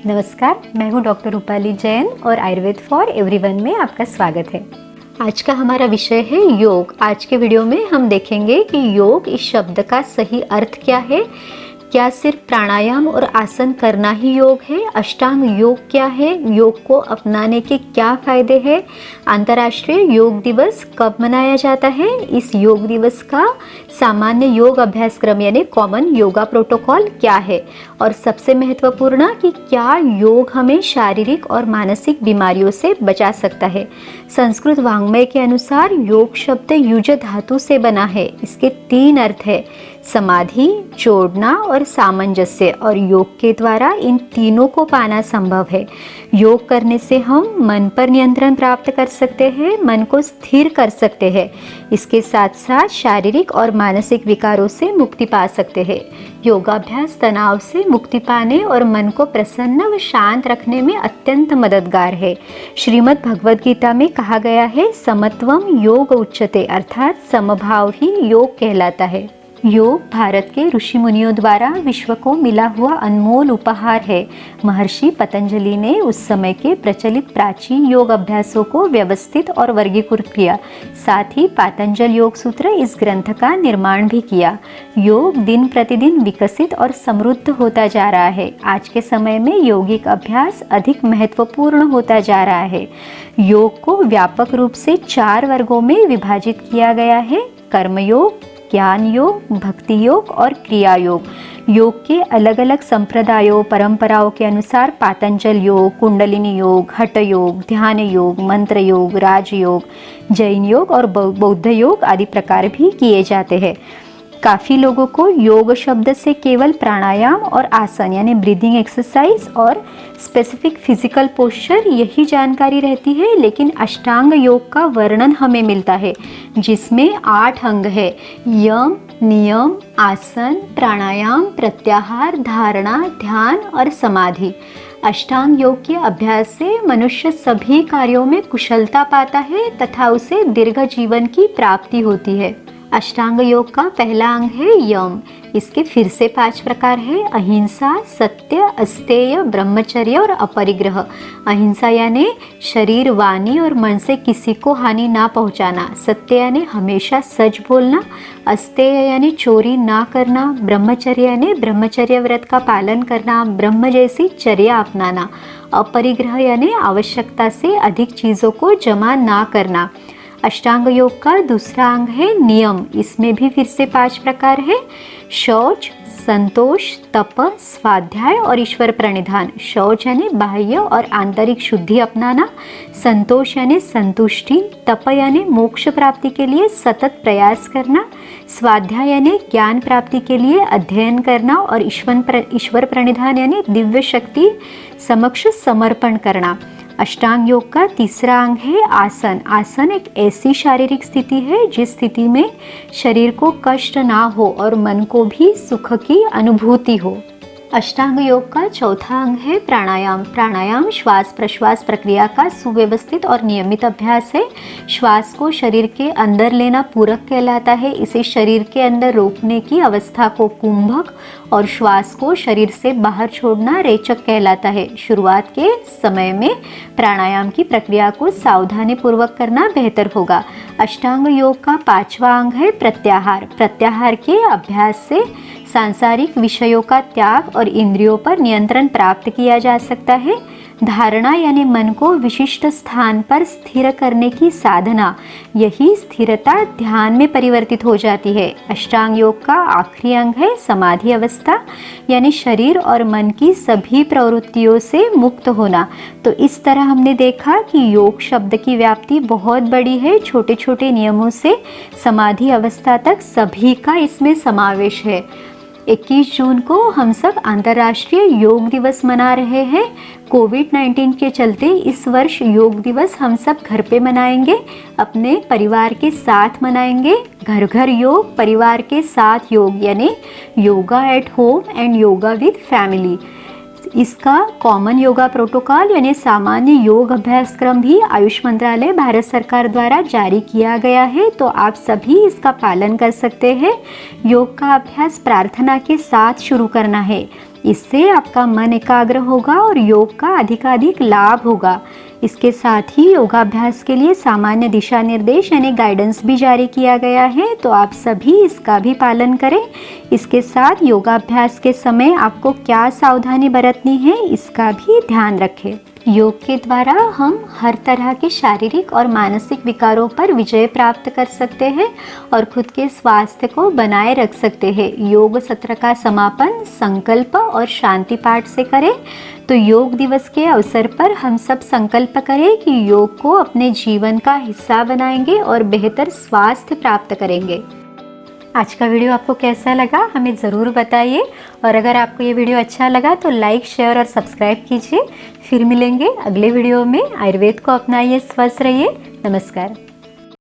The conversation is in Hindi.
नमस्कार, मैं हूँ डॉक्टर रूपाली जैन और आयुर्वेद फॉर एवरीवन में आपका स्वागत है। आज का हमारा विषय है योग। आज के वीडियो में हम देखेंगे कि योग इस शब्द का सही अर्थ क्या है। क्या सिर्फ प्राणायाम और आसन करना ही योग है? अष्टांग योग क्या है? योग को अपनाने के क्या फायदे हैं? अंतर्राष्ट्रीय योग दिवस कब मनाया जाता है? इस योग दिवस का सामान्य योग अभ्यासक्रम यानी कॉमन योगा प्रोटोकॉल क्या है? और सबसे महत्वपूर्ण कि क्या योग हमें शारीरिक और मानसिक बीमारियों से बचा सकता है? संस्कृत वाङ्मय के अनुसार योग शब्द युज धातु से बना है। इसके 3 अर्थ है: समाधि, जोड़ना और सामंजस्य। और योग के द्वारा इन तीनों को पाना संभव है। योग करने से हम मन पर नियंत्रण प्राप्त कर सकते हैं, मन को स्थिर कर सकते हैं। इसके साथ साथ शारीरिक और मानसिक विकारों से मुक्ति पा सकते हैं। योगाभ्यास तनाव से मुक्ति पाने और मन को प्रसन्न व शांत रखने में अत्यंत मददगार है। श्रीमद् भगवद गीता में कहा गया है, समत्वम योग उच्यते, अर्थात समभाव ही योग कहलाता है। योग भारत के ऋषि मुनियों द्वारा विश्व को मिला हुआ अनमोल उपहार है। महर्षि पतंजलि ने उस समय के प्रचलित प्राचीन योग अभ्यासों को व्यवस्थित और वर्गीकृत किया। साथ ही पातंजल योग सूत्र इस ग्रंथ का निर्माण भी किया। योग दिन प्रतिदिन विकसित और समृद्ध होता जा रहा है। आज के समय में यौगिक अभ्यास अधिक महत्वपूर्ण होता जा रहा है। योग को व्यापक रूप से 4 वर्गों में विभाजित किया गया है: कर्मयोग, ज्ञान योग, भक्ति योग और क्रिया योग। योग के अलग अलग संप्रदायों परंपराओं के अनुसार पातंजल योग, कुंडलिनी योग, हठ योग, ध्यान योग, मंत्र योग, राजयोग, जैन योग और बौद्ध योग आदि प्रकार भी किए जाते हैं। काफ़ी लोगों को योग शब्द से केवल प्राणायाम और आसन यानी ब्रीदिंग एक्सरसाइज और स्पेसिफिक फिजिकल पोस्चर यही जानकारी रहती है, लेकिन अष्टांग योग का वर्णन हमें मिलता है जिसमें 8 अंग है: यम, नियम, आसन, प्राणायाम, प्रत्याहार, धारणा, ध्यान और समाधि। अष्टांग योग के अभ्यास से मनुष्य सभी कार्यों में कुशलता पाता है तथा उसे दीर्घ जीवन की प्राप्ति होती है। अष्टांग योग का पहला अंग है यम। इसके फिर से 5 प्रकार है: अहिंसा, सत्य, अस्तेय, ब्रह्मचर्य और अपरिग्रह। अहिंसा यानी शरीर, वाणी और मन से किसी को हानि ना पहुंचाना। सत्य यानी हमेशा सच बोलना। अस्तेय यानी चोरी ना करना। ब्रह्मचर्य यानी ब्रह्मचर्य व्रत का पालन करना, ब्रह्म जैसी चर्या अपनाना। अपरिग्रह यानी आवश्यकता से अधिक चीज़ों को जमा ना करना। अष्टांग योग का दूसरा अंग है नियम। इसमें भी फिर से 5 प्रकार है: शौच, संतोष, तप, स्वाध्याय और ईश्वर प्रणिधान। शौच यानी बाह्य और आंतरिक शुद्धि अपनाना। संतोष यानी संतुष्टि। तप यानी मोक्ष प्राप्ति के लिए सतत प्रयास करना। स्वाध्याय यानी ज्ञान प्राप्ति के लिए अध्ययन करना। और ईश्वर प्रणिधान यानी दिव्य शक्ति समक्ष समर्पण करना। अष्टांग योग का तीसरा अंग है आसन। आसन एक ऐसी शारीरिक स्थिति है जिस स्थिति में शरीर को कष्ट ना हो और मन को भी सुख की अनुभूति हो। अष्टांग योग का चौथा अंग है प्राणायाम। प्राणायाम श्वास प्रश्वास प्रक्रिया का सुव्यवस्थित और नियमित अभ्यास है। श्वास को शरीर के अंदर लेना पूरक कहलाता है। इसे शरीर के अंदर रोकने की अवस्था को कुंभक और श्वास को शरीर से बाहर छोड़ना रेचक कहलाता है। शुरुआत के समय में प्राणायाम की प्रक्रिया को सावधानी पूर्वक करना बेहतर होगा। अष्टांग योग का 5वां अंग है प्रत्याहार। प्रत्याहार के अभ्यास से सांसारिक विषयों का त्याग और इंद्रियों पर नियंत्रण प्राप्त किया जा सकता है। धारणा यानी मन को विशिष्ट स्थान पर स्थिर करने की साधना। यही स्थिरता ध्यान में परिवर्तित हो जाती है। अष्टांग योग का आखिरी अंग है समाधि अवस्था यानी शरीर और मन की सभी प्रवृत्तियों से मुक्त होना। तो इस तरह हमने देखा कि योग शब्द की व्याप्ति बहुत बड़ी है। छोटे छोटे नियमों से समाधि अवस्था तक सभी का इसमें समावेश है। 21 जून को हम सब अंतर्राष्ट्रीय योग दिवस मना रहे हैं। कोविड-19 के चलते इस वर्ष योग दिवस हम सब घर पे मनाएंगे, अपने परिवार के साथ मनाएंगे। घर घर योग, परिवार के साथ योग यानी yoga at home and yoga with family. इसका कॉमन योगा प्रोटोकॉल यानी सामान्य योग अभ्यासक्रम भी आयुष मंत्रालय भारत सरकार द्वारा जारी किया गया है, तो आप सभी इसका पालन कर सकते हैं। योग का अभ्यास प्रार्थना के साथ शुरू करना है। इससे आपका मन एकाग्र होगा और योग का अधिकाधिक लाभ होगा। इसके साथ ही योगाभ्यास के लिए सामान्य दिशा निर्देश यानी गाइडेंस भी जारी किया गया है, तो आप सभी इसका भी पालन करें। इसके साथ योगाभ्यास के समय आपको क्या सावधानी बरतनी है इसका भी ध्यान रखें। योग के द्वारा हम हर तरह के शारीरिक और मानसिक विकारों पर विजय प्राप्त कर सकते हैं और खुद के स्वास्थ्य को बनाए रख सकते हैं। योग सत्र का समापन संकल्प और शांति पाठ से करें। तो योग दिवस के अवसर पर हम सब संकल्प करें कि योग को अपने जीवन का हिस्सा बनाएंगे और बेहतर स्वास्थ्य प्राप्त करेंगे। आज का वीडियो आपको कैसा लगा हमें ज़रूर बताइए, और अगर आपको ये वीडियो अच्छा लगा तो लाइक, शेयर और सब्सक्राइब कीजिए। फिर मिलेंगे अगले वीडियो में। आयुर्वेद को अपनाइए, स्वस्थ रहिए। नमस्कार।